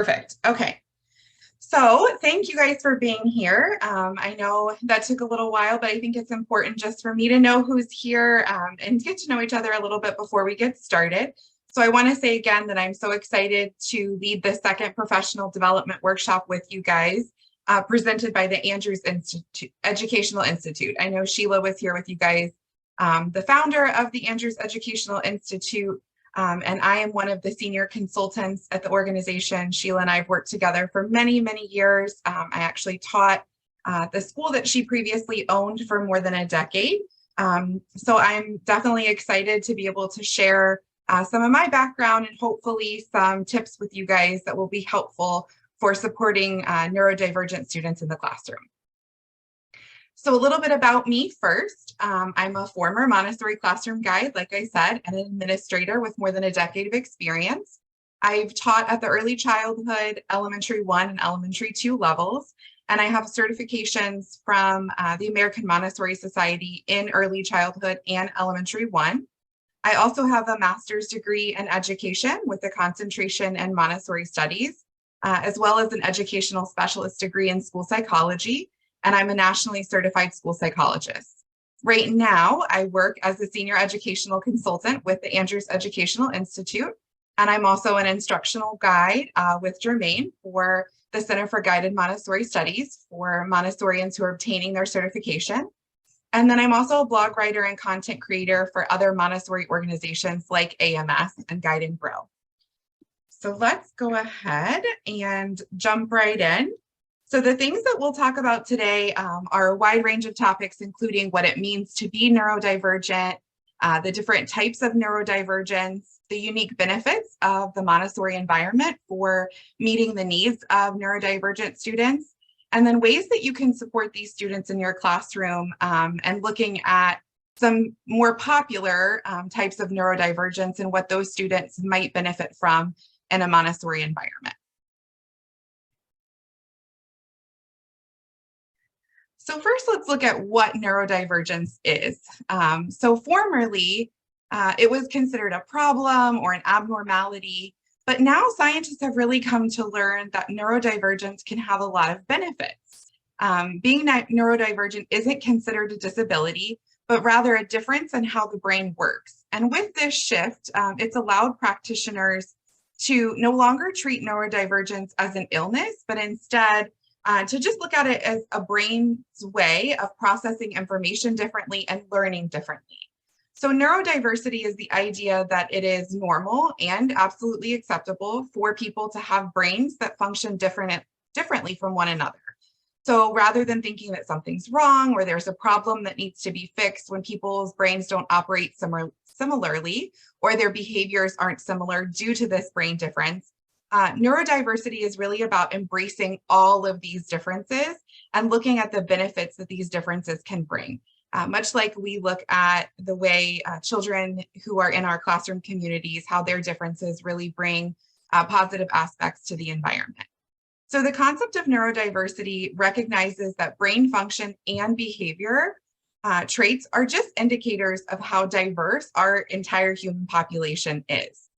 Perfect. Okay. So thank you guys for being here. I know that took a little while, but I think it's important just for me to know who's here and get to know each other a little bit before we get started. So I want to say again that I'm so excited to lead the second professional development workshop with you guys, presented by the Andrews Educational Institute. I know Sheila was here with you guys, the founder of the Andrews Educational Institute. And I am one of the senior consultants at the organization. Sheila and I have worked together for many, many years. I actually taught the school that she previously owned for more than a decade. So I'm definitely excited to be able to share some of my background and hopefully some tips with you guys that will be helpful for supporting neurodivergent students in the classroom. So a little bit about me first. I'm a former Montessori Classroom guide, like I said, and an administrator with more than a decade of experience. I've taught at the early childhood, elementary 1 and elementary 2 levels, and I have certifications from the American Montessori Society in early childhood and elementary 1. I also have a master's degree in education with a concentration in Montessori studies, as well as an educational specialist degree in school psychology. And I'm a nationally certified school psychologist. Right now, I work as a senior educational consultant with the Andrews Educational Institute, and I'm also an instructional guide with Jermaine for the Center for Guided Montessori Studies for Montessorians who are obtaining their certification. And then I'm also a blog writer and content creator for other Montessori organizations like AMS and Guide and Grow. So let's go ahead and jump right in. So the things that we'll talk about today are a wide range of topics, including what it means to be neurodivergent, the different types of neurodivergence, the unique benefits of the Montessori environment for meeting the needs of neurodivergent students, and then ways that you can support these students in your classroom and looking at some more popular types of neurodivergence and what those students might benefit from in a Montessori environment. So first, let's look at what neurodivergence is. So formerly, it was considered a problem or an abnormality, but now scientists have really come to learn that neurodivergence can have a lot of benefits. Being neurodivergent isn't considered a disability, but rather a difference in how the brain works. And with this shift, it's allowed practitioners to no longer treat neurodivergence as an illness, but instead to just look at it as a brain's way of processing information differently and learning differently. So neurodiversity is the idea that it is normal and absolutely acceptable for people to have brains that function differently from one another. So rather than thinking that something's wrong or there's a problem that needs to be fixed when people's brains don't operate similarly or their behaviors aren't similar due to this brain difference, neurodiversity is really about embracing all of these differences and looking at the benefits that these differences can bring. Much like we look at the way children who are in our classroom communities, how their differences really bring positive aspects to the environment. So the concept of neurodiversity recognizes that brain function and behavior traits are just indicators of how diverse our entire human population is.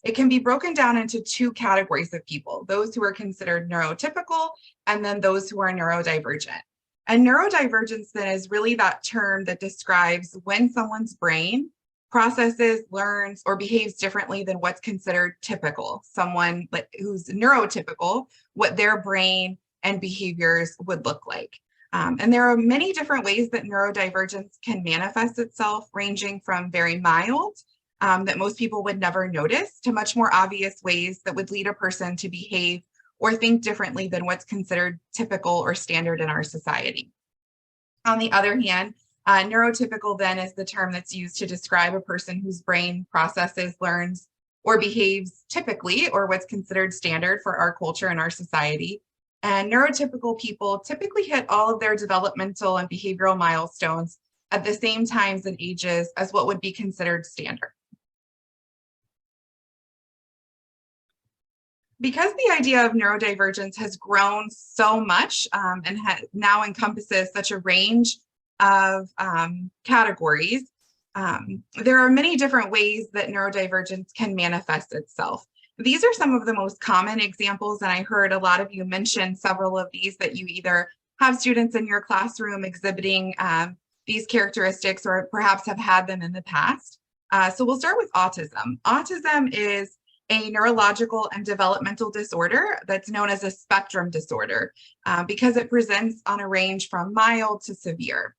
It can be broken down into two categories of people, those who are considered neurotypical and then those who are neurodivergent. And neurodivergence then is really that term that describes when someone's brain processes, learns, or behaves differently than what's considered typical. Someone who's neurotypical, what their brain and behaviors would look like. And there are many different ways that neurodivergence can manifest itself, ranging from very mild that most people would never notice to much more obvious ways that would lead a person to behave or think differently than what's considered typical or standard in our society. On the other hand, neurotypical then is the term that's used to describe a person whose brain processes, learns, or behaves typically, or what's considered standard for our culture and our society. And neurotypical people typically hit all of their developmental and behavioral milestones at the same times and ages as what would be considered standard. Because the idea of neurodivergence has grown so much and now encompasses such a range of categories, there are many different ways that neurodivergence can manifest itself. These are some of the most common examples, and I heard a lot of you mention several of these, that you either have students in your classroom exhibiting these characteristics or perhaps have had them in the past. So we'll start with autism. Autism is a neurological and developmental disorder that's known as a spectrum disorder because it presents on a range from mild to severe.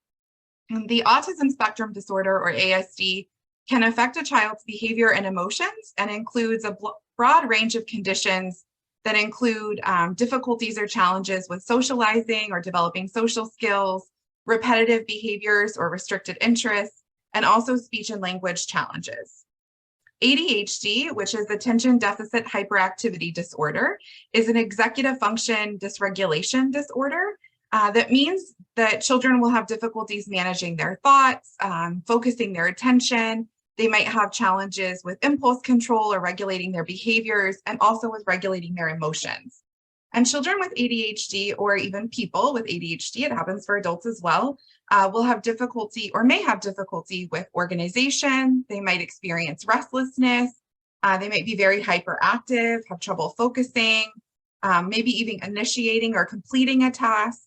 And the autism spectrum disorder, or ASD, can affect a child's behavior and emotions and includes a broad range of conditions that include difficulties or challenges with socializing or developing social skills, repetitive behaviors or restricted interests, and also speech and language challenges. ADHD, which is attention deficit hyperactivity disorder, is an executive function dysregulation disorder. That means that children will have difficulties managing their thoughts, focusing their attention. They might have challenges with impulse control or regulating their behaviors, and also with regulating their emotions. And children with ADHD, or even people with ADHD, it happens for adults as well, will have difficulty or may have difficulty with organization. They might experience restlessness. They might be very hyperactive, have trouble focusing, maybe even initiating or completing a task,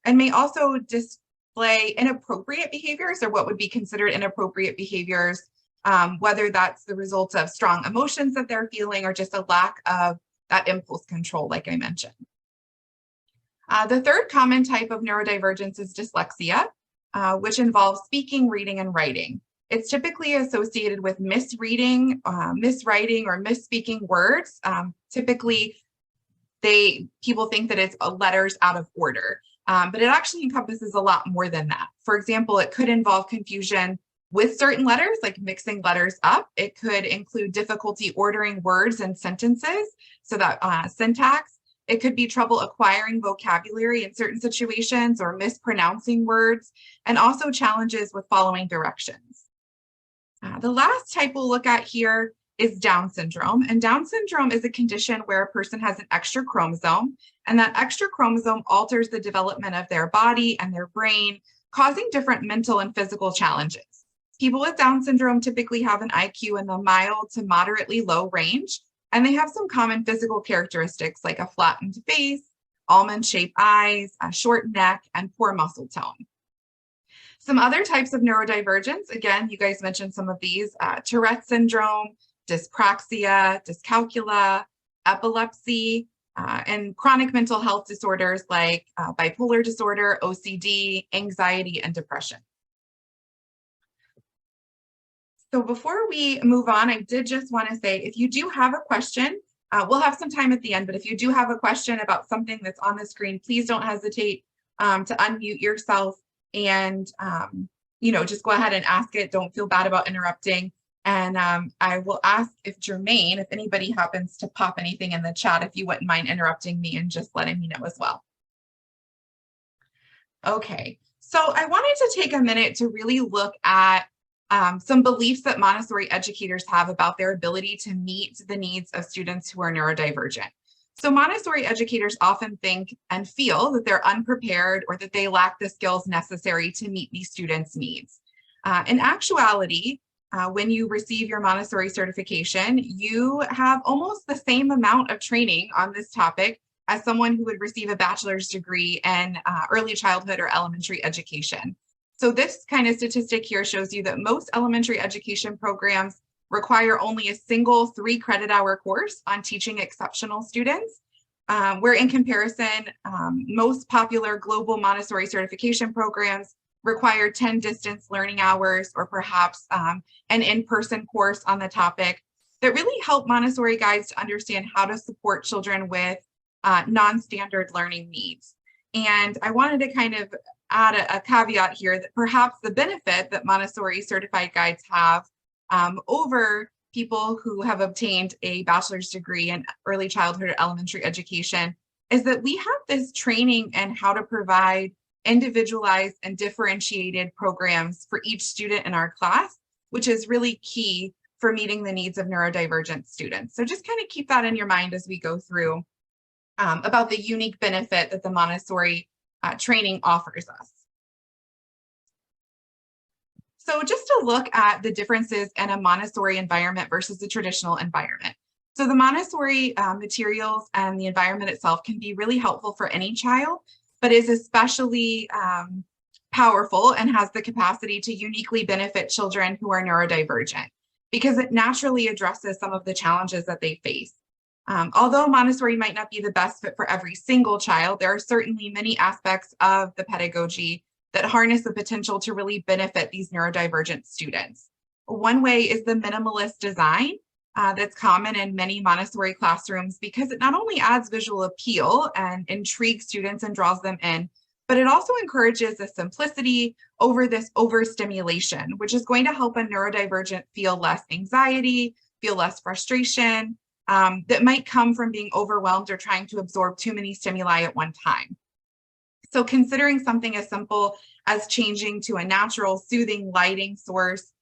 and may also display inappropriate behaviors, or what would be considered inappropriate behaviors, whether that's the result of strong emotions that they're feeling or just a lack of that impulse control, like I mentioned. The third common type of neurodivergence is dyslexia, which involves speaking, reading, and writing. It's typically associated with misreading, miswriting, or misspeaking words. Typically, people think that it's letters out of order, but it actually encompasses a lot more than that. For example, it could involve confusion with certain letters, like mixing letters up. It could include difficulty ordering words and sentences, so that syntax. It could be trouble acquiring vocabulary in certain situations or mispronouncing words, and also challenges with following directions. The last type we'll look at here is Down syndrome. And Down syndrome is a condition where a person has an extra chromosome, and that extra chromosome alters the development of their body and their brain, causing different mental and physical challenges. People with Down syndrome typically have an IQ in the mild to moderately low range, and they have some common physical characteristics like a flattened face, almond-shaped eyes, a short neck, and poor muscle tone. Some other types of neurodivergence, again, you guys mentioned some of these, Tourette syndrome, dyspraxia, dyscalculia, epilepsy, and chronic mental health disorders like bipolar disorder, OCD, anxiety, and depression. So before we move on, I did just want to say, if you do have a question, we'll have some time at the end, but if you do have a question about something that's on the screen, please don't hesitate to unmute yourself and just go ahead and ask it. Don't feel bad about interrupting. And I will ask if Jermaine, if anybody happens to pop anything in the chat, if you wouldn't mind interrupting me and just letting me know as well. Okay, so I wanted to take a minute to really look at some beliefs that Montessori educators have about their ability to meet the needs of students who are neurodivergent. So Montessori educators often think and feel that they're unprepared or that they lack the skills necessary to meet these students' needs. In actuality, when you receive your Montessori certification, you have almost the same amount of training on this topic as someone who would receive a bachelor's degree in early childhood or elementary education. So this kind of statistic here shows you that most elementary education programs require only a single 3 credit hour course on teaching exceptional students, where in comparison, most popular global Montessori certification programs require 10 distance learning hours or perhaps an in-person course on the topic that really help Montessori guides to understand how to support children with non-standard learning needs. And I wanted to kind of add a caveat here that perhaps the benefit that Montessori certified guides have over people who have obtained a bachelor's degree in early childhood or elementary education is that we have this training in how to provide individualized and differentiated programs for each student in our class, which is really key for meeting the needs of neurodivergent students. So just kind of keep that in your mind as we go through about the unique benefit that the Montessori training offers us. So just to look at the differences in a Montessori environment versus the traditional environment. So the Montessori materials and the environment itself can be really helpful for any child, but is especially powerful and has the capacity to uniquely benefit children who are neurodivergent because it naturally addresses some of the challenges that they face. Although Montessori might not be the best fit for every single child, there are certainly many aspects of the pedagogy that harness the potential to really benefit these neurodivergent students. One way is the minimalist design that's common in many Montessori classrooms because it not only adds visual appeal and intrigues students and draws them in, but it also encourages a simplicity over this overstimulation, which is going to help a neurodivergent feel less anxiety, feel less frustration that might come from being overwhelmed or trying to absorb too many stimuli at one time. So considering something as simple as changing to a natural, soothing lighting source,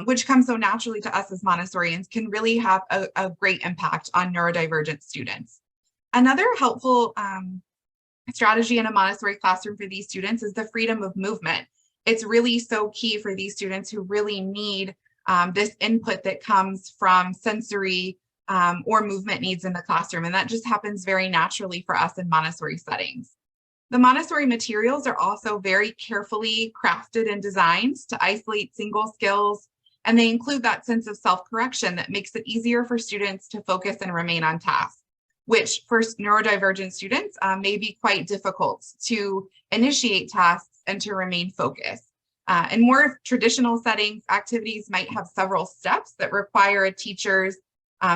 which comes so naturally to us as Montessorians, can really have a great impact on neurodivergent students. Another helpful strategy in a Montessori classroom for these students is the freedom of movement. It's really so key for these students who really need this input that comes from sensory or movement needs in the classroom, and that just happens very naturally for us in Montessori settings. The Montessori materials are also very carefully crafted and designed to isolate single skills, and they include that sense of self-correction that makes it easier for students to focus and remain on task, which for neurodivergent students may be quite difficult to initiate tasks and to remain focused. In more traditional settings, activities might have several steps that require a teacher's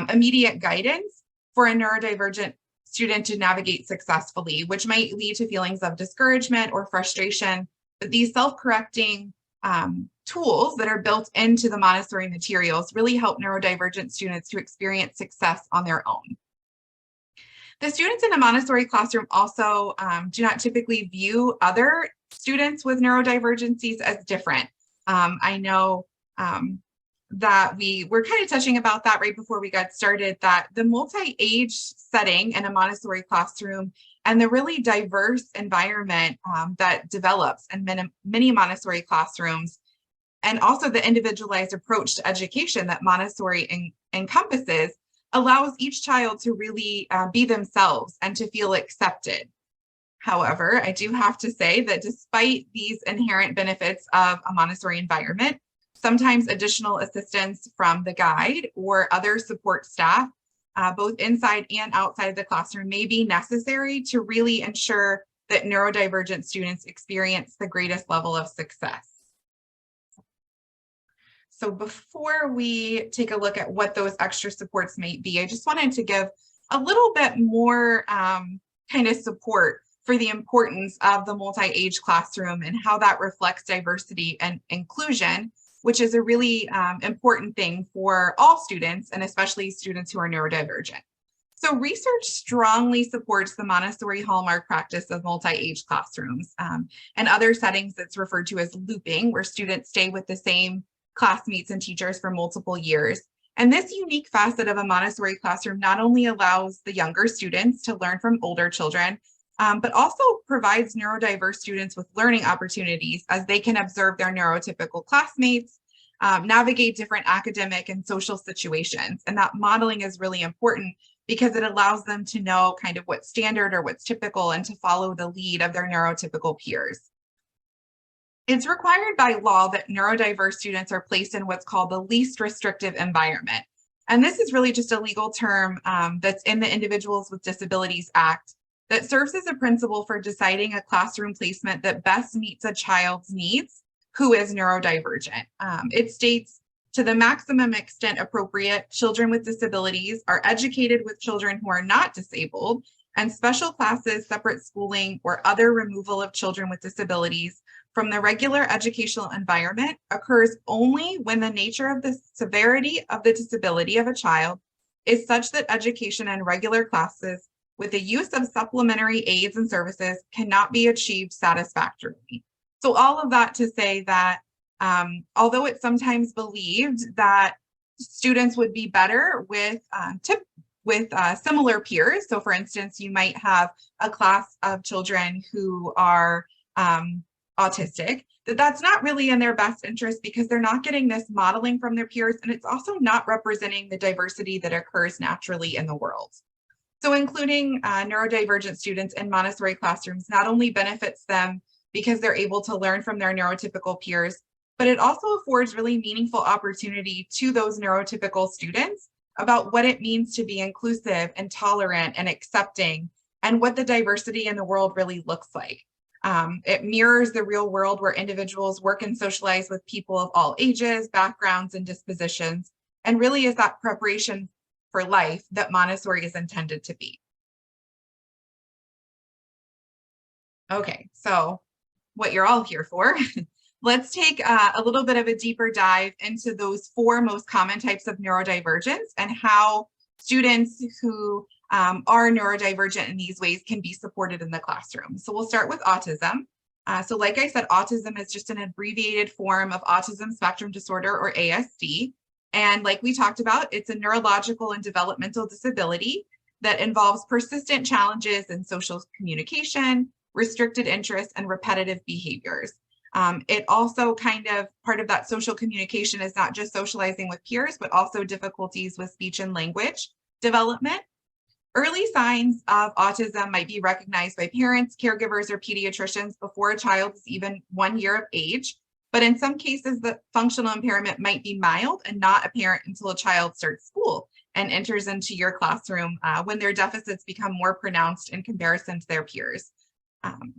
immediate guidance for a neurodivergent student to navigate successfully, which might lead to feelings of discouragement or frustration. But these self-correcting tools that are built into the Montessori materials really help neurodivergent students to experience success on their own. The students in a Montessori classroom also do not typically view other students with neurodivergencies as different. I know that we were kind of touching about that right before we got started, that the multi-age setting in a Montessori classroom and the really diverse environment that develops in many Montessori classrooms, and also the individualized approach to education that Montessori encompasses, allows each child to really be themselves and to feel accepted. However, I do have to say that despite these inherent benefits of a Montessori environment, sometimes additional assistance from the guide or other support staff, both inside and outside of the classroom, may be necessary to really ensure that neurodivergent students experience the greatest level of success. So before we take a look at what those extra supports may be, I just wanted to give a little bit more kind of support for the importance of the multi-age classroom and how that reflects diversity and inclusion, which is a really important thing for all students, and especially students who are neurodivergent. So research strongly supports the Montessori hallmark practice of multi-age classrooms and other settings that's referred to as looping, where students stay with the same classmates and teachers for multiple years. And this unique facet of a Montessori classroom not only allows the younger students to learn from older children, but also provides neurodiverse students with learning opportunities as they can observe their neurotypical classmates, navigate different academic and social situations. And that modeling is really important because it allows them to know kind of what's standard or what's typical and to follow the lead of their neurotypical peers. It's required by law that neurodiverse students are placed in what's called the least restrictive environment. And this is really just a legal term that's in the Individuals with Disabilities Act that serves as a principle for deciding a classroom placement that best meets a child's needs who is neurodivergent. It states, to the maximum extent appropriate, children with disabilities are educated with children who are not disabled, and special classes, separate schooling, or other removal of children with disabilities from the regular educational environment occurs only when the nature of the severity of the disability of a child is such that education in regular classes with the use of supplementary aids and services cannot be achieved satisfactorily. So all of that to say that although it's sometimes believed that students would be better with similar peers, so for instance, you might have a class of children who are autistic, that's not really in their best interest because they're not getting this modeling from their peers, and it's also not representing the diversity that occurs naturally in the world. So including neurodivergent students in Montessori classrooms not only benefits them because they're able to learn from their neurotypical peers, but it also affords really meaningful opportunity to those neurotypical students about what it means to be inclusive and tolerant and accepting, and what the diversity in the world really looks like. It mirrors the real world where individuals work and socialize with people of all ages, backgrounds, and dispositions, and really is that preparation for life that Montessori is intended to be. Okay, so what you're all here for, let's take a little bit of a deeper dive into those 4 most common types of neurodivergence and how students who are neurodivergent in these ways can be supported in the classroom. So we'll start with autism. So like I said, autism is just an abbreviated form of autism spectrum disorder, or ASD. And like we talked about, it's a neurological and developmental disability that involves persistent challenges in social communication, restricted interests, and repetitive behaviors. It also part of that social communication is not just socializing with peers, but also difficulties with speech and language development. Early signs of autism might be recognized by parents, caregivers, or pediatricians before a child is even 1 year of age. But in some cases, the functional impairment might be mild and not apparent until a child starts school and enters into your classroom when their deficits become more pronounced in comparison to their peers.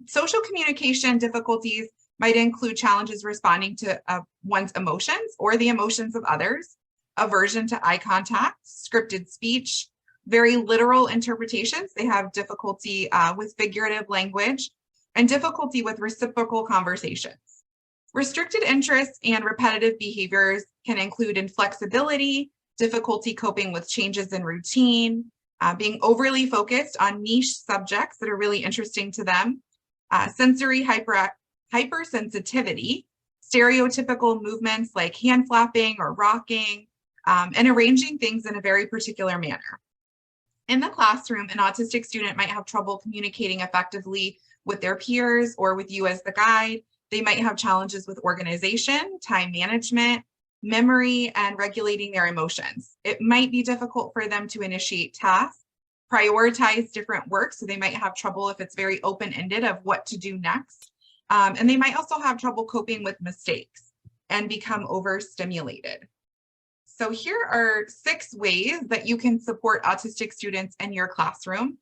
Social communication difficulties might include challenges responding to one's emotions or the emotions of others, aversion to eye contact, scripted speech, very literal interpretations. They have difficulty with figurative language and difficulty with reciprocal conversations. Restricted interests and repetitive behaviors can include inflexibility, difficulty coping with changes in routine, being overly focused on niche subjects that are really interesting to them, sensory hypersensitivity, stereotypical movements like hand flapping or rocking, and arranging things in a very particular manner. In the classroom, an autistic student might have trouble communicating effectively with their peers or with you as the guide. They might have challenges with organization, time management, memory, and regulating their emotions. It might be difficult for them to initiate tasks, prioritize different work, so they might have trouble if it's very open-ended of what to do next. And they might also have trouble coping with mistakes and become overstimulated. So here are 6 ways that you can support autistic students in your classroom,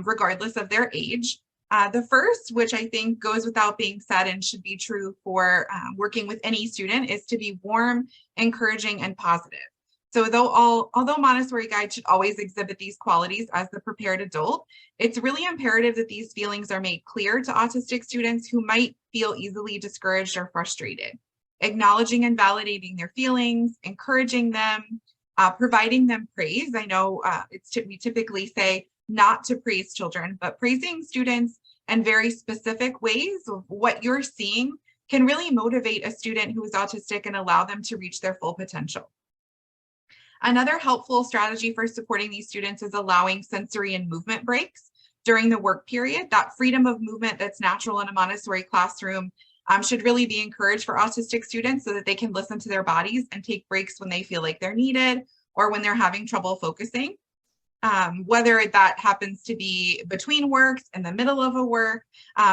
regardless of their age. The first, which I think goes without being said and should be true for working with any student, is to be warm, encouraging, and positive. So although Montessori guides should always exhibit these qualities as the prepared adult, it's really imperative that these feelings are made clear to autistic students who might feel easily discouraged or frustrated. Acknowledging and validating their feelings, encouraging them, providing them praise. I know we typically say not to praise children, but praising students in very specific ways of what you're seeing can really motivate a student who is autistic and allow them to reach their full potential. Another helpful strategy for supporting these students is allowing sensory and movement breaks during the work period. That freedom of movement that's natural in a Montessori classroom should really be encouraged for autistic students so that they can listen to their bodies and take breaks when they feel like they're needed or when they're having trouble focusing. Whether that happens to be between works, in the middle of a work,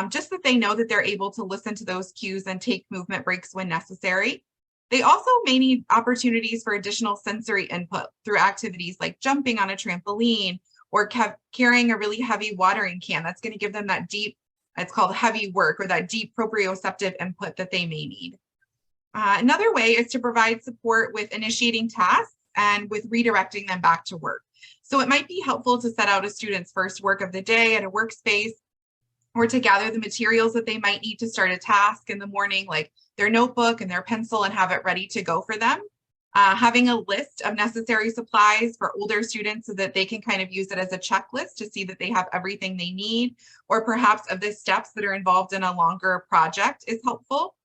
just that they know that they're able to listen to those cues and take movement breaks when necessary. They also may need opportunities for additional sensory input through activities like jumping on a trampoline or carrying a really heavy watering can. That's going to give them that deep, it's called heavy work, or that deep proprioceptive input that they may need. Another way is to provide support with initiating tasks and with redirecting them back to work. So it might be helpful to set out a student's first work of the day at a workspace, or to gather the materials that they might need to start a task in the morning, like their notebook and their pencil, and have it ready to go for them. Having a list of necessary supplies for older students so that they can kind of use it as a checklist to see that they have everything they need, or perhaps of the steps that are involved in a longer project is helpful.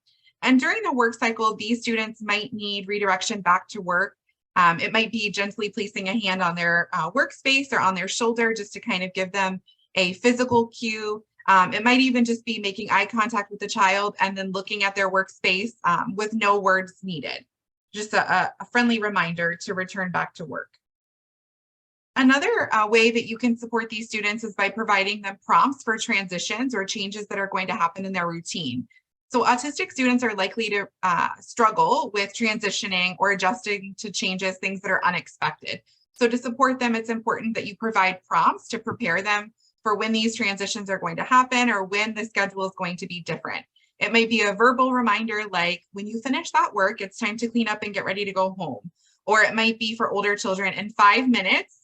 And during the work cycle, these students might need redirection back to work. It might be gently placing a hand on their workspace or on their shoulder just to kind of give them a physical cue. It might even just be making eye contact with the child and then looking at their workspace with no words needed. Just a friendly reminder to return back to work. Another way that you can support these students is by providing them prompts for transitions or changes that are going to happen in their routine. So autistic students are likely to struggle with transitioning or adjusting to changes, things that are unexpected. So to support them, it's important that you provide prompts to prepare them for when these transitions are going to happen or when the schedule is going to be different. It might be a verbal reminder like, when you finish that work, it's time to clean up and get ready to go home. Or it might be for older children, in 5 minutes,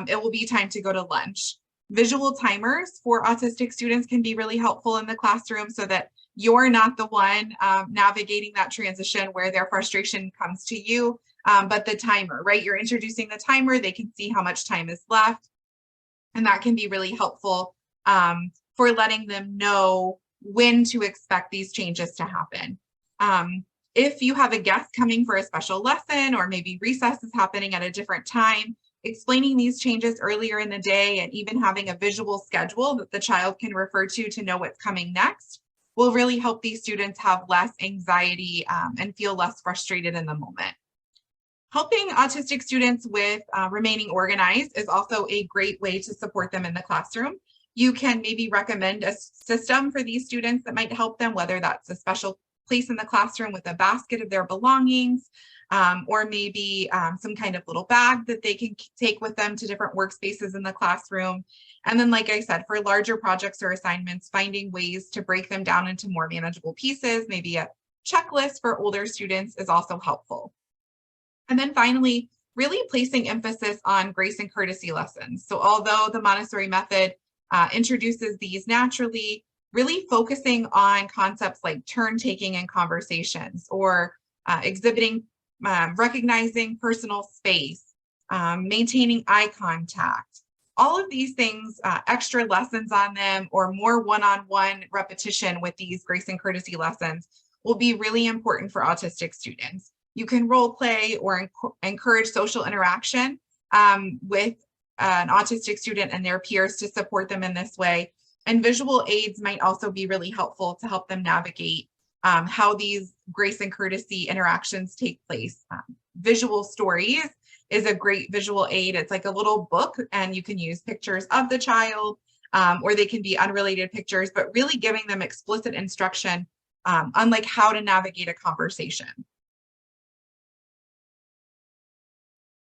it will be time to go to lunch. Visual timers for autistic students can be really helpful in the classroom so that you're not the one navigating that transition where their frustration comes to you, but the timer, right? You're introducing the timer, they can see how much time is left. And that can be really helpful for letting them know when to expect these changes to happen. If you have a guest coming for a special lesson, or maybe recess is happening at a different time, explaining these changes earlier in the day and even having a visual schedule that the child can refer to know what's coming next will really help these students have less anxiety and feel less frustrated in the moment. Helping autistic students with remaining organized is also a great way to support them in the classroom. You can maybe recommend a system for these students that might help them, whether that's a special place in the classroom with a basket of their belongings, or maybe some kind of little bag that they can take with them to different workspaces in the classroom. And then, like I said, for larger projects or assignments, finding ways to break them down into more manageable pieces, maybe a checklist for older students is also helpful. And then finally, really placing emphasis on grace and courtesy lessons. So although the Montessori method introduces these naturally, really focusing on concepts like turn taking in conversations, or exhibiting, recognizing personal space, maintaining eye contact. All of these things, extra lessons on them or more one-on-one repetition with these grace and courtesy lessons will be really important for autistic students. You can role play or encourage social interaction with an autistic student and their peers to support them in this way. And visual aids might also be really helpful to help them navigate how these grace and courtesy interactions take place. Visual stories is a great visual aid. It's like a little book, and you can use pictures of the child, or they can be unrelated pictures, but really giving them explicit instruction on like how to navigate a conversation.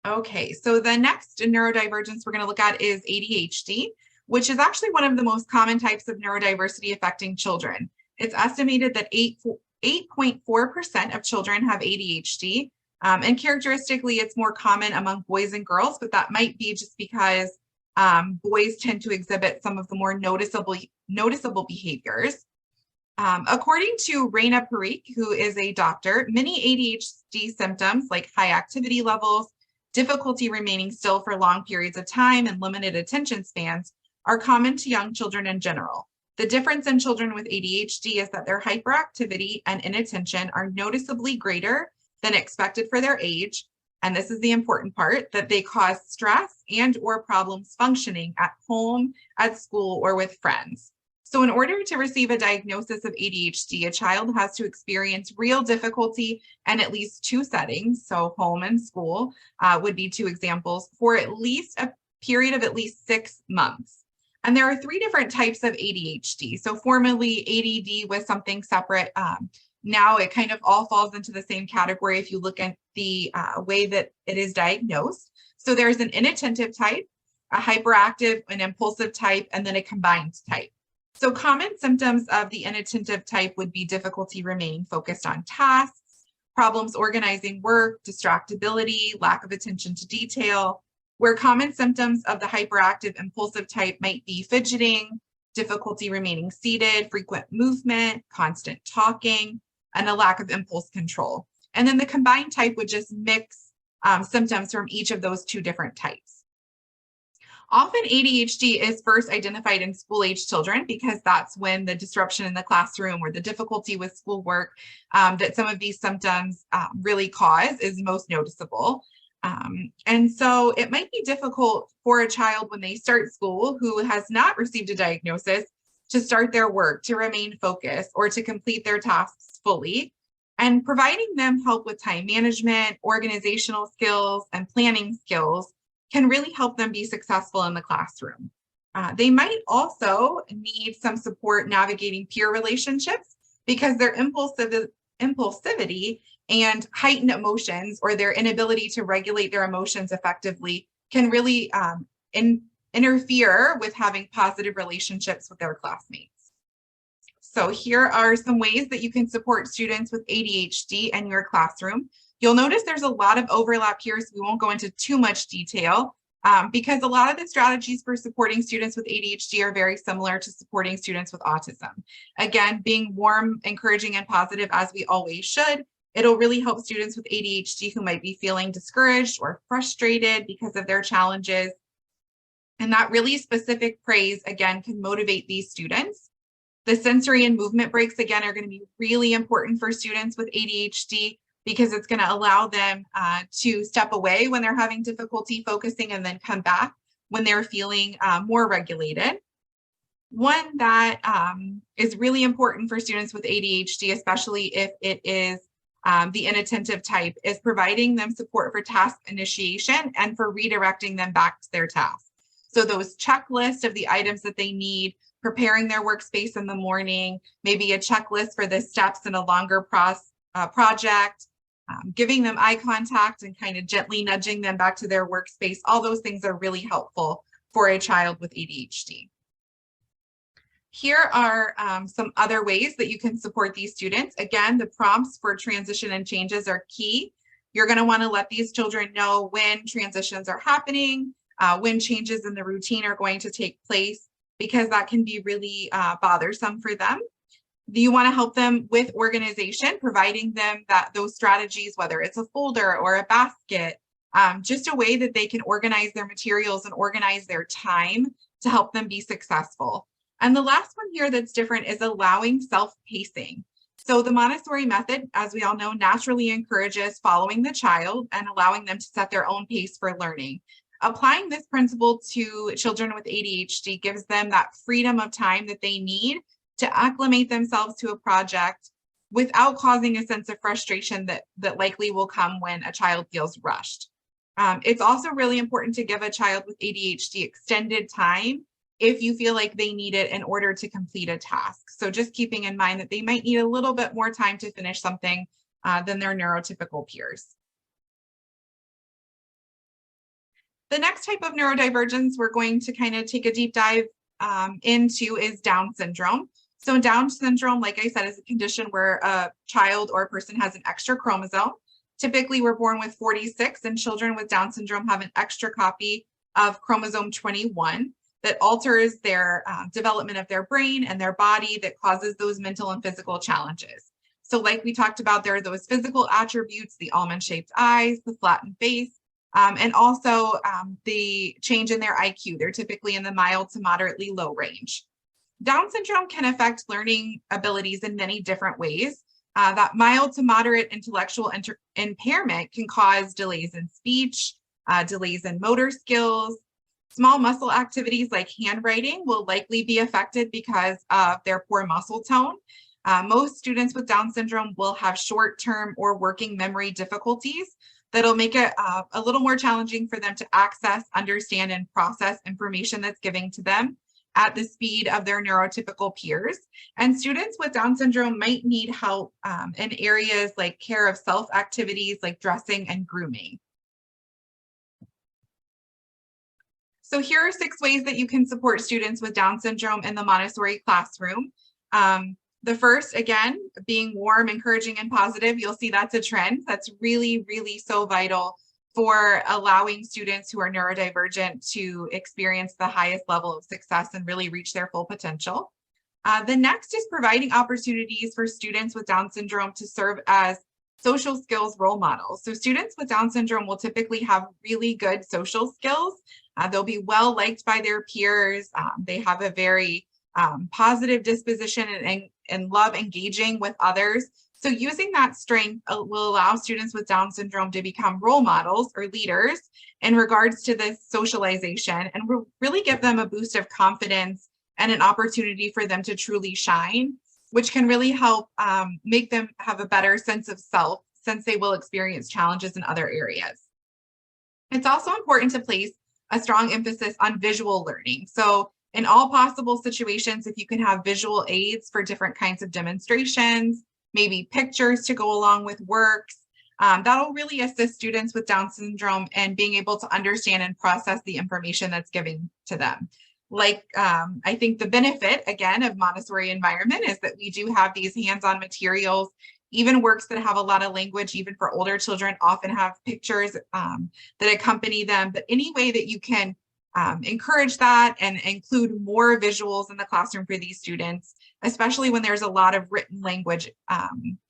Okay, so the next neurodivergence we're going to look at is ADHD, which is actually one of the most common types of neurodiversity affecting children. It's estimated that 8.4% of children have ADHD, and characteristically, it's more common among boys and girls, but that might be just because boys tend to exhibit some of the more noticeable behaviors. According to Raina Parikh, who is a doctor, many ADHD symptoms like high activity levels, difficulty remaining still for long periods of time, and limited attention spans are common to young children in general. The difference in children with ADHD is that their hyperactivity and inattention are noticeably greater than expected for their age. And this is the important part, that they cause stress and or problems functioning at home, at school, or with friends. So in order to receive a diagnosis of ADHD, a child has to experience real difficulty in at least 2 settings, so home and school would be 2 examples, for at least a period of at least 6 months. And there are 3 different types of ADHD. So formerly ADD was something separate. Now it kind of all falls into the same category if you look at the way that it is diagnosed. So there's an inattentive type, a hyperactive, an impulsive type, and then a combined type. So common symptoms of the inattentive type would be difficulty remaining focused on tasks, problems organizing work, distractibility, lack of attention to detail, where common symptoms of the hyperactive impulsive type might be fidgeting, difficulty remaining seated, frequent movement, constant talking, and a lack of impulse control. And then the combined type would just mix symptoms from each of those 2 different types. Often ADHD is first identified in school-age children because that's when the disruption in the classroom or the difficulty with schoolwork that some of these symptoms really cause is most noticeable. And so it might be difficult for a child when they start school who has not received a diagnosis to start their work, to remain focused, or to complete their tasks fully. And providing them help with time management, organizational skills, and planning skills can really help them be successful in the classroom. They might also need some support navigating peer relationships because their impulsivity and heightened emotions, or their inability to regulate their emotions effectively, can really interfere with having positive relationships with their classmates. So here are some ways that you can support students with ADHD in your classroom. You'll notice there's a lot of overlap here, so we won't go into too much detail because a lot of the strategies for supporting students with ADHD are very similar to supporting students with autism. Again, being warm, encouraging, and positive, as we always should. It'll really help students with ADHD who might be feeling discouraged or frustrated because of their challenges. And that really specific praise, again, can motivate these students. The sensory and movement breaks, again, are going to be really important for students with ADHD because it's going to allow them to step away when they're having difficulty focusing and then come back when they're feeling more regulated. One that is really important for students with ADHD, especially if it is the inattentive type, is providing them support for task initiation and for redirecting them back to their task. So those checklists of the items that they need, preparing their workspace in the morning, maybe a checklist for the steps in a longer project, giving them eye contact and kind of gently nudging them back to their workspace. All those things are really helpful for a child with ADHD. Here are some other ways that you can support these students. Again, the prompts for transition and changes are key. You're going to want to let these children know when transitions are happening, when changes in the routine are going to take place, because that can be really bothersome for them. You want to help them with organization, providing them those strategies, whether it's a folder or a basket, just a way that they can organize their materials and organize their time to help them be successful. And the last one here that's different is allowing self-pacing. So the Montessori method, as we all know, naturally encourages following the child and allowing them to set their own pace for learning. Applying this principle to children with ADHD gives them that freedom of time that they need to acclimate themselves to a project without causing a sense of frustration that likely will come when a child feels rushed. It's also really important to give a child with ADHD extended time if you feel like they need it in order to complete a task. So just keeping in mind that they might need a little bit more time to finish something than their neurotypical peers. The next type of neurodivergence we're going to kind of take a deep dive into is Down syndrome. So Down syndrome, like I said, is a condition where a child or a person has an extra chromosome. Typically, we're born with 46, and children with Down syndrome have an extra copy of chromosome 21 that alters their development of their brain and their body, that causes those mental and physical challenges. So like we talked about, there are those physical attributes, the almond-shaped eyes, the flattened face, and also the change in their IQ. They're typically in the mild to moderately low range. Down syndrome can affect learning abilities in many different ways. That mild to moderate intellectual impairment can cause delays in speech, delays in motor skills. Small muscle activities like handwriting will likely be affected because of their poor muscle tone. Most students with Down syndrome will have short-term or working memory difficulties that'll make it a little more challenging for them to access, understand, and process information that's given to them at the speed of their neurotypical peers. And students with Down syndrome might need help in areas like care of self activities like dressing and grooming. So here are 6 ways that you can support students with Down syndrome in the Montessori classroom. The first, again, being warm, encouraging, and positive. You'll see that's a trend. That's really, really so vital for allowing students who are neurodivergent to experience the highest level of success and really reach their full potential. The next is providing opportunities for students with Down syndrome to serve as social skills role models. So students with Down syndrome will typically have really good social skills. They'll be well liked by their peers. They have a very positive disposition and love engaging with others. So using that strength will allow students with Down syndrome to become role models or leaders in regards to this socialization, and will really give them a boost of confidence and an opportunity for them to truly shine, which can really help make them have a better sense of self since they will experience challenges in other areas. It's also important to place a strong emphasis on visual learning. So in all possible situations, if you can have visual aids for different kinds of demonstrations, maybe pictures to go along with works, that'll really assist students with Down syndrome in being able to understand and process the information that's given to them. Like, I think the benefit, again, of Montessori environment is that we do have these hands-on materials. Even works that have a lot of language, even for older children, often have pictures that accompany them. But any way that you can encourage that and include more visuals in the classroom for these students, especially when there's a lot of written language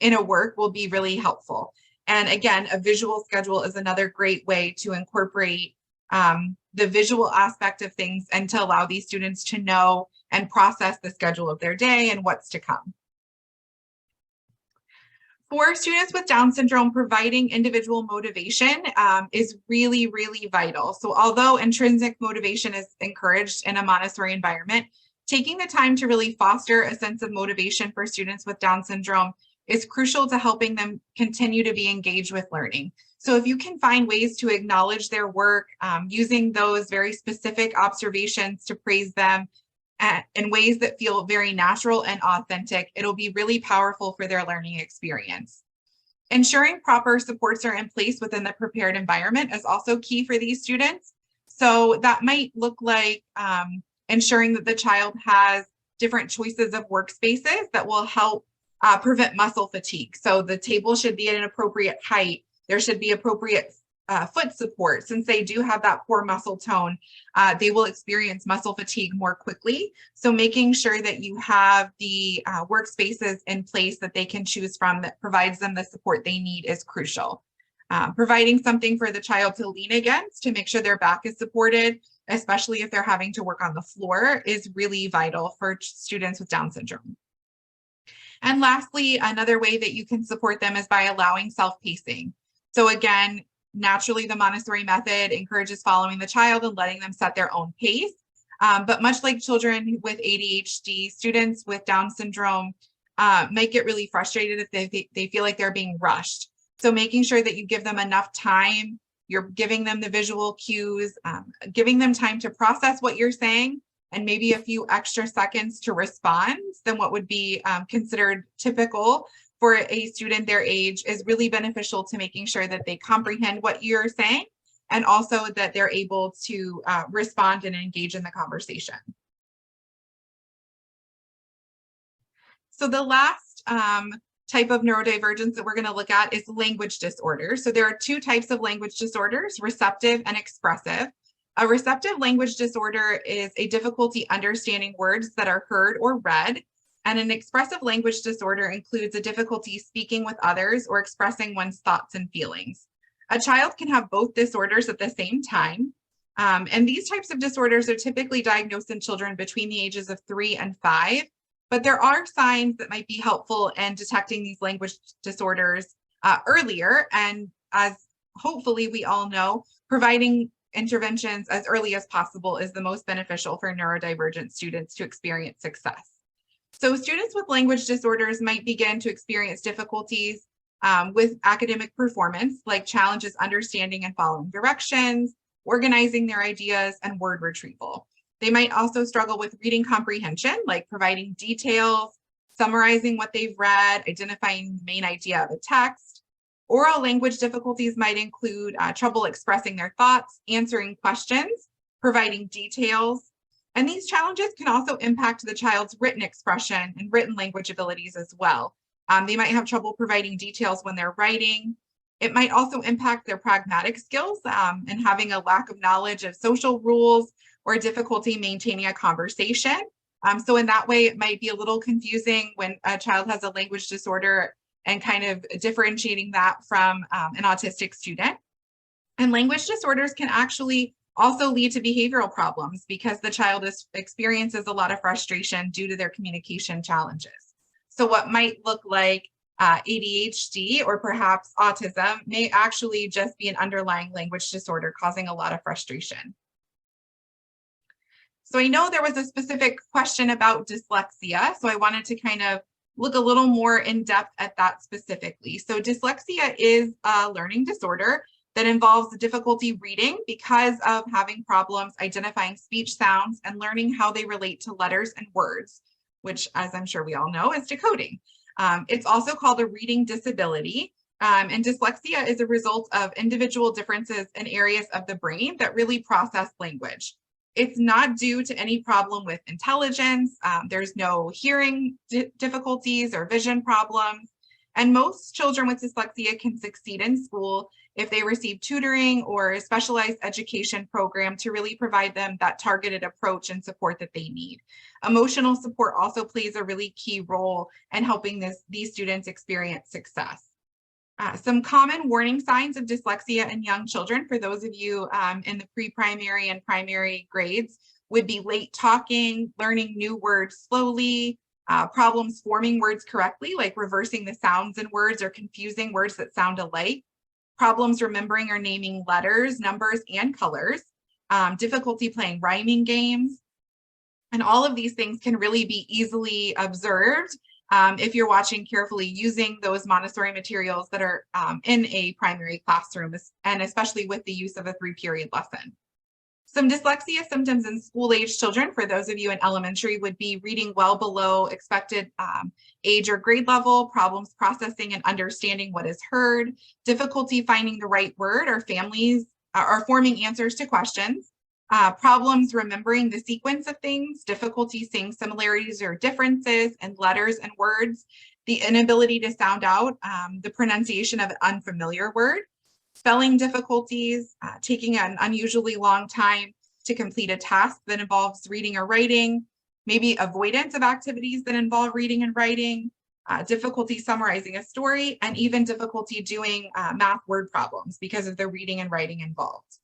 in a work, will be really helpful. And again, a visual schedule is another great way to incorporate the visual aspect of things and to allow these students to know and process the schedule of their day and what's to come. For students with Down syndrome, providing individual motivation is really, really vital. So although intrinsic motivation is encouraged in a Montessori environment, taking the time to really foster a sense of motivation for students with Down syndrome is crucial to helping them continue to be engaged with learning. So if you can find ways to acknowledge their work, using those very specific observations to praise them, in ways that feel very natural and authentic, it'll be really powerful for their learning experience. Ensuring proper supports are in place within the prepared environment is also key for these students. So that might look like ensuring that the child has different choices of workspaces that will help prevent muscle fatigue. So the table should be at an appropriate height. There should be appropriate foot support. Since they do have that poor muscle tone, they will experience muscle fatigue more quickly. So making sure that you have the workspaces in place that they can choose from that provides them the support they need is crucial. Providing something for the child to lean against to make sure their back is supported, especially if they're having to work on the floor, is really vital for students with Down syndrome. And lastly, another way that you can support them is by allowing self-pacing. So again, naturally, the Montessori method encourages following the child and letting them set their own pace. But much like children with ADHD, students with Down syndrome might get really frustrated if they feel like they're being rushed. So making sure that you give them enough time, you're giving them the visual cues, giving them time to process what you're saying, and maybe a few extra seconds to respond than what would be considered typical for a student their age is really beneficial to making sure that they comprehend what you're saying and also that they're able to respond and engage in the conversation. So the last type of neurodivergence that we're going to look at is language disorders. So there are two types of language disorders, receptive and expressive. A receptive language disorder is a difficulty understanding words that are heard or read. And an expressive language disorder includes a difficulty speaking with others or expressing one's thoughts and feelings. A child can have both disorders at the same time. And these types of disorders are typically diagnosed in children between the ages of 3 and 5. But there are signs that might be helpful in detecting these language disorders earlier. And as hopefully we all know, providing interventions as early as possible is the most beneficial for neurodivergent students to experience success. So students with language disorders might begin to experience difficulties with academic performance, like challenges understanding and following directions, organizing their ideas, and word retrieval. They might also struggle with reading comprehension, like providing details, summarizing what they've read, identifying the main idea of a text. Oral language difficulties might include trouble expressing their thoughts, answering questions, providing details. And these challenges can also impact the child's written expression and written language abilities as well. They might have trouble providing details when they're writing. It might also impact their pragmatic skills and having a lack of knowledge of social rules or difficulty maintaining a conversation. So in that way, it might be a little confusing when a child has a language disorder and kind of differentiating that from an autistic student. And language disorders can actually also lead to behavioral problems because the child experiences a lot of frustration due to their communication challenges. So what might look like ADHD or perhaps autism may actually just be an underlying language disorder causing a lot of frustration. So I know there was a specific question about dyslexia, so I wanted to kind of look a little more in depth at that specifically. So dyslexia is a learning disorder that involves difficulty reading because of having problems identifying speech sounds and learning how they relate to letters and words, which, as I'm sure we all know, is decoding. It's also called a reading disability. And dyslexia is a result of individual differences in areas of the brain that really process language. It's not due to any problem with intelligence. There's no hearing difficulties or vision problems. And most children with dyslexia can succeed in school if they receive tutoring or a specialized education program to really provide them that targeted approach and support that they need. Emotional support also plays a really key role in helping these students experience success. Some common warning signs of dyslexia in young children, for those of you in the pre-primary and primary grades, would be late talking, learning new words slowly, problems forming words correctly, like reversing the sounds in words or confusing words that sound alike, problems remembering or naming letters, numbers, and colors, difficulty playing rhyming games. And all of these things can really be easily observed if you're watching carefully using those Montessori materials that are in a primary classroom, and especially with the use of a 3-period lesson. Some dyslexia symptoms in school-age children, for those of you in elementary, would be reading well below expected age or grade level, problems processing and understanding what is heard, difficulty finding the right word, or families are forming answers to questions, problems remembering the sequence of things, difficulty seeing similarities or differences in letters and words, the inability to sound out the pronunciation of an unfamiliar word, spelling difficulties, taking an unusually long time to complete a task that involves reading or writing, maybe avoidance of activities that involve reading and writing, difficulty summarizing a story, and even difficulty doing math word problems because of the reading and writing involved.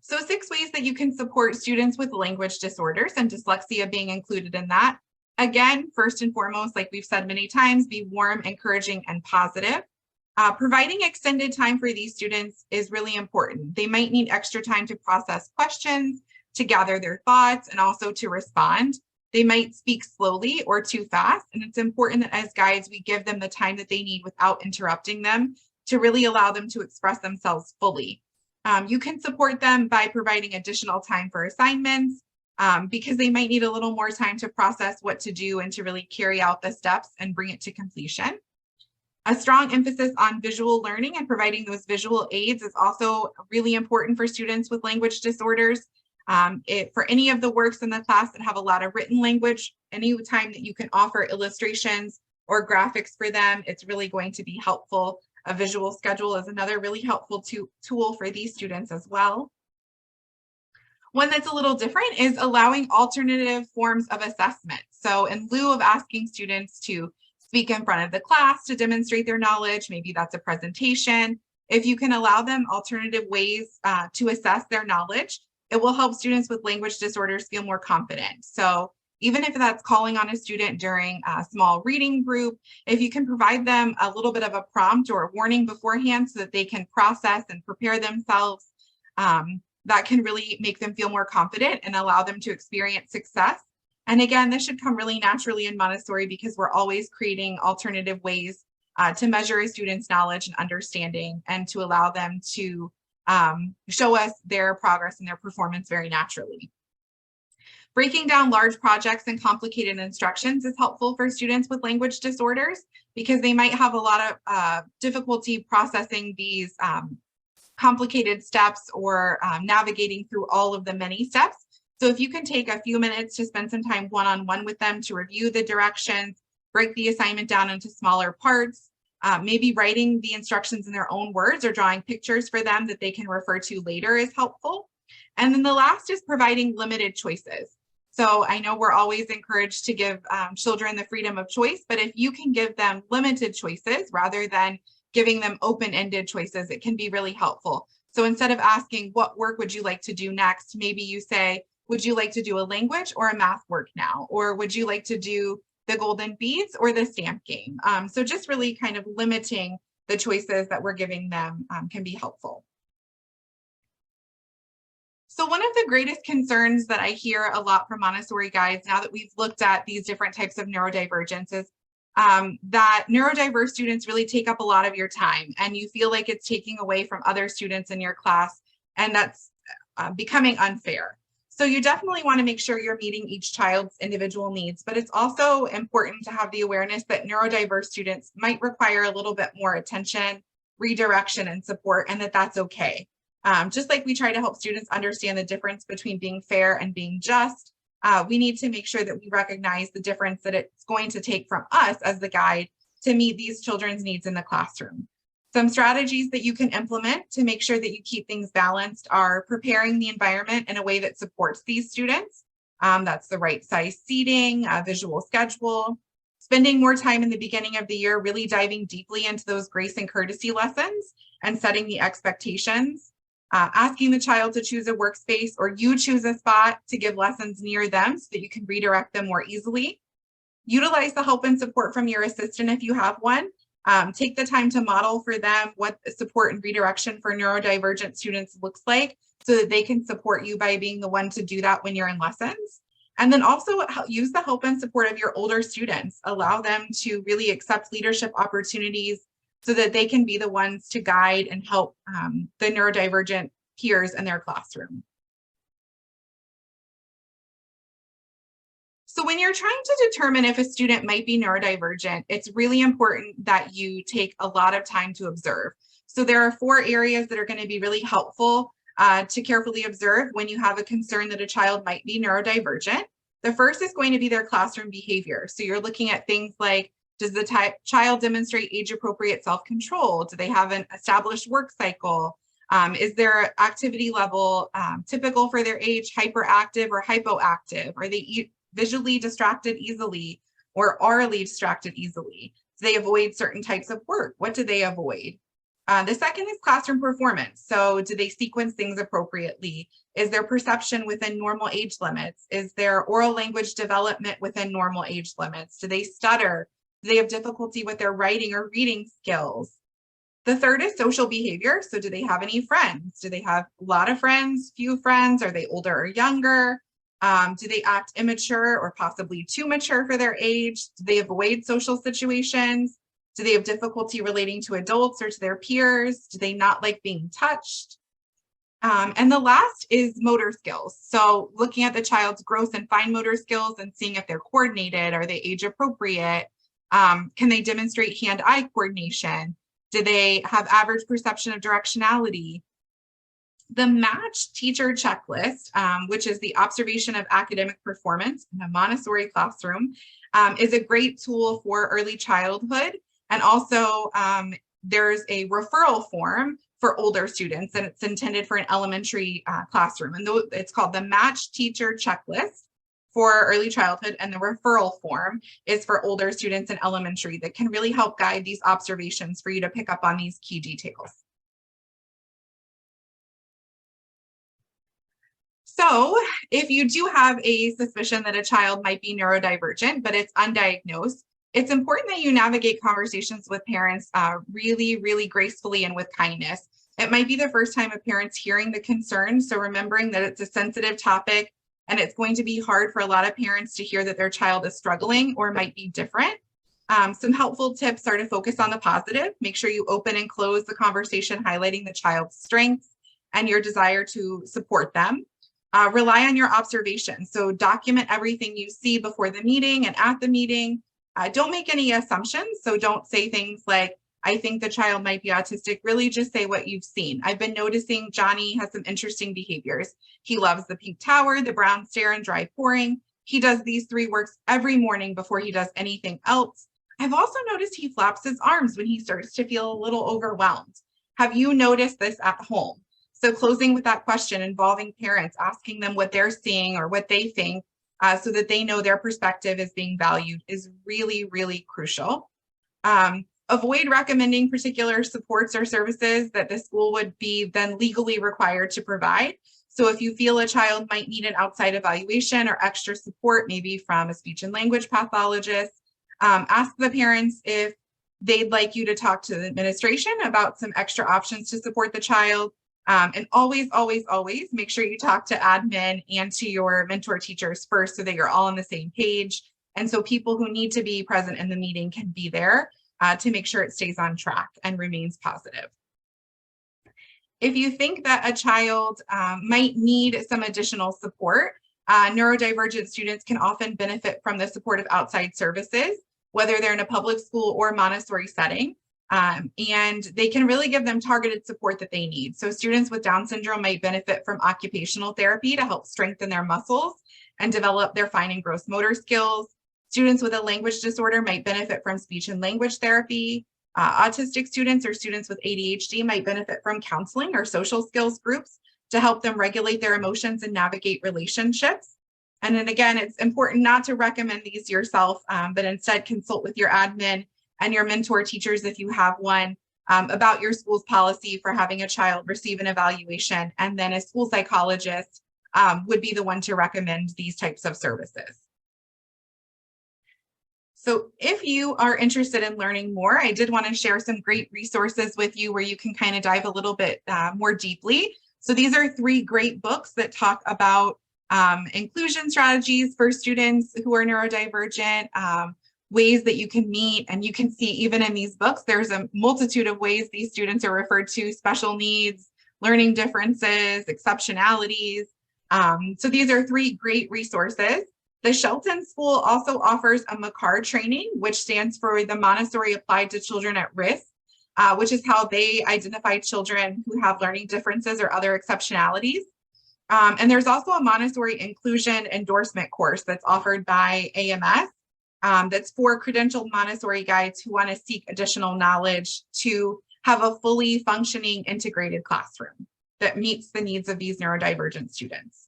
So 6 ways that you can support students with language disorders, and dyslexia being included in that. Again, first and foremost, like we've said many times, be warm, encouraging, and positive. Providing extended time for these students is really important. They might need extra time to process questions, to gather their thoughts, and also to respond. They might speak slowly or too fast, and it's important that as guides, we give them the time that they need without interrupting them to really allow them to express themselves fully. You can support them by providing additional time for assignments because they might need a little more time to process what to do and to really carry out the steps and bring it to completion. A strong emphasis on visual learning and providing those visual aids is also really important for students with language disorders. For any of the works in the class that have a lot of written language, any time that you can offer illustrations or graphics for them, it's really going to be helpful. A visual schedule is another really helpful tool for these students as well. One that's a little different is allowing alternative forms of assessment. So in lieu of asking students to speak in front of the class to demonstrate their knowledge, maybe that's a presentation, if you can allow them alternative ways to assess their knowledge, it will help students with language disorders feel more confident. So even if that's calling on a student during a small reading group, if you can provide them a little bit of a prompt or a warning beforehand so that they can process and prepare themselves, that can really make them feel more confident and allow them to experience success. And again, this should come really naturally in Montessori because we're always creating alternative ways to measure a student's knowledge and understanding and to allow them to show us their progress and their performance very naturally. Breaking down large projects and complicated instructions is helpful for students with language disorders because they might have a lot of difficulty processing these complicated steps or navigating through all of the many steps. So if you can take a few minutes to spend some time one-on-one with them to review the directions, break the assignment down into smaller parts, maybe writing the instructions in their own words or drawing pictures for them that they can refer to later is helpful. And then the last is providing limited choices. So I know we're always encouraged to give children the freedom of choice, but if you can give them limited choices rather than giving them open-ended choices, it can be really helpful. So instead of asking, what work would you like to do next? Maybe you say, would you like to do a language or a math work now? Or would you like to do the golden beads or the stamp game? So just really kind of limiting the choices that we're giving them can be helpful. So one of the greatest concerns that I hear a lot from Montessori guides now that we've looked at these different types of neurodivergence is that neurodiverse students really take up a lot of your time and you feel like it's taking away from other students in your class, and that's becoming unfair. So you definitely want to make sure you're meeting each child's individual needs, but it's also important to have the awareness that neurodiverse students might require a little bit more attention, redirection, and support, and that that's okay. Just like we try to help students understand the difference between being fair and being just, we need to make sure that we recognize the difference that it's going to take from us as the guide to meet these children's needs in the classroom. Some strategies that you can implement to make sure that you keep things balanced are preparing the environment in a way that supports these students. That's the right size seating, a visual schedule, spending more time in the beginning of the year, really diving deeply into those grace and courtesy lessons and setting the expectations. Asking the child to choose a workspace or you choose a spot to give lessons near them so that you can redirect them more easily. Utilize the help and support from your assistant if you have one. Take the time to model for them what support and redirection for neurodivergent students looks like so that they can support you by being the one to do that when you're in lessons. And then also use the help and support of your older students. Allow them to really accept leadership opportunities so that they can be the ones to guide and help the neurodivergent peers in their classroom. So when you're trying to determine if a student might be neurodivergent, it's really important that you take a lot of time to observe. So there are 4 areas that are going to be really helpful to carefully observe when you have a concern that a child might be neurodivergent. The first is going to be their classroom behavior. So you're looking at things like, does the child demonstrate age-appropriate self-control? Do they have an established work cycle? Is their activity level typical for their age, hyperactive or hypoactive? Are they visually distracted easily or orally distracted easily? Do they avoid certain types of work? What do they avoid? The second is classroom performance. So do they sequence things appropriately? Is their perception within normal age limits? Is their oral language development within normal age limits? Do they stutter? Do they have difficulty with their writing or reading skills? The third is social behavior. So do they have any friends? Do they have a lot of friends, few friends? Are they older or younger? Do they act immature or possibly too mature for their age? Do they avoid social situations? Do they have difficulty relating to adults or to their peers? Do they not like being touched? And the last is motor skills. So looking at the child's gross and fine motor skills and seeing if they're coordinated, are they age appropriate? Can they demonstrate hand-eye coordination? Do they have average perception of directionality? The match teacher checklist, which is the observation of academic performance in a Montessori classroom, is a great tool for early childhood. And also there's a referral form for older students, and it's intended for an elementary classroom. And it's called the match teacher checklist for early childhood, and the referral form is for older students in elementary that can really help guide these observations for you to pick up on these key details. So if you do have a suspicion that a child might be neurodivergent, but it's undiagnosed, it's important that you navigate conversations with parents really, really gracefully and with kindness. It might be the first time a parent's hearing the concern, so remembering that it's a sensitive topic and it's going to be hard for a lot of parents to hear that their child is struggling or might be different. Some helpful tips are to focus on the positive. Make sure you open and close the conversation, highlighting the child's strengths and your desire to support them. Rely on your observations. So document everything you see before the meeting and at the meeting. Don't make any assumptions. So don't say things like, I think the child might be autistic. Really just say what you've seen. I've been noticing Johnny has some interesting behaviors. He loves the pink tower, the brown stare, and dry pouring. He does these 3 works every morning before he does anything else. I've also noticed he flaps his arms when he starts to feel a little overwhelmed. Have you noticed this at home? So closing with that question, involving parents, asking them what they're seeing or what they think so that they know their perspective is being valued is really, really crucial. Avoid recommending particular supports or services that the school would be then legally required to provide. So if you feel a child might need an outside evaluation or extra support, maybe from a speech and language pathologist, ask the parents if they'd like you to talk to the administration about some extra options to support the child. And always, always, always make sure you talk to admin and to your mentor teachers first so that you're all on the same page. And so people who need to be present in the meeting can be there to make sure it stays on track and remains positive. If you think that a child might need some additional support, neurodivergent students can often benefit from the support of outside services, whether they're in a public school or Montessori setting. And they can really give them targeted support that they need. So students with Down syndrome might benefit from occupational therapy to help strengthen their muscles and develop their fine and gross motor skills. Students with a language disorder might benefit from speech and language therapy. Autistic students or students with ADHD might benefit from counseling or social skills groups to help them regulate their emotions and navigate relationships. And then again, it's important not to recommend these yourself, but instead consult with your admin and your mentor teachers if you have one about your school's policy for having a child receive an evaluation. And then a school psychologist would be the one to recommend these types of services. So if you are interested in learning more, I did want to share some great resources with you where you can kind of dive a little bit more deeply. So these are 3 great books that talk about inclusion strategies for students who are neurodivergent, ways that you can meet, and you can see even in these books, there's a multitude of ways these students are referred to: special needs, learning differences, exceptionalities. So these are 3 great resources. The Shelton School also offers a MACAR training, which stands for the Montessori Applied to Children at Risk, which is how they identify children who have learning differences or other exceptionalities. And there's also a Montessori Inclusion Endorsement course that's offered by AMS. That's for credentialed Montessori guides who want to seek additional knowledge to have a fully functioning integrated classroom that meets the needs of these neurodivergent students.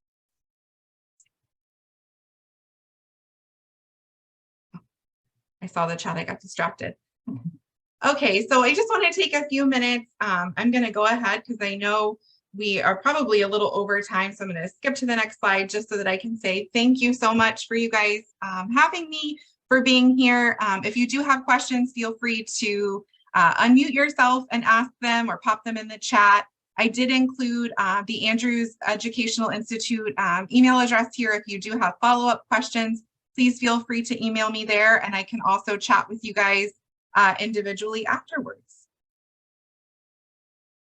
I saw the chat, I got distracted. Okay, so I just want to take a few minutes. I'm going to go ahead because I know we are probably a little over time, so I'm going to skip to the next slide just so that I can say thank you so much for you guys having me, for being here. If you do have questions, feel free to unmute yourself and ask them or pop them in the chat. I did include the Andrews Educational Institute email address here. If you do have follow-up questions, please feel free to email me there, and I can also chat with you guys individually afterwards.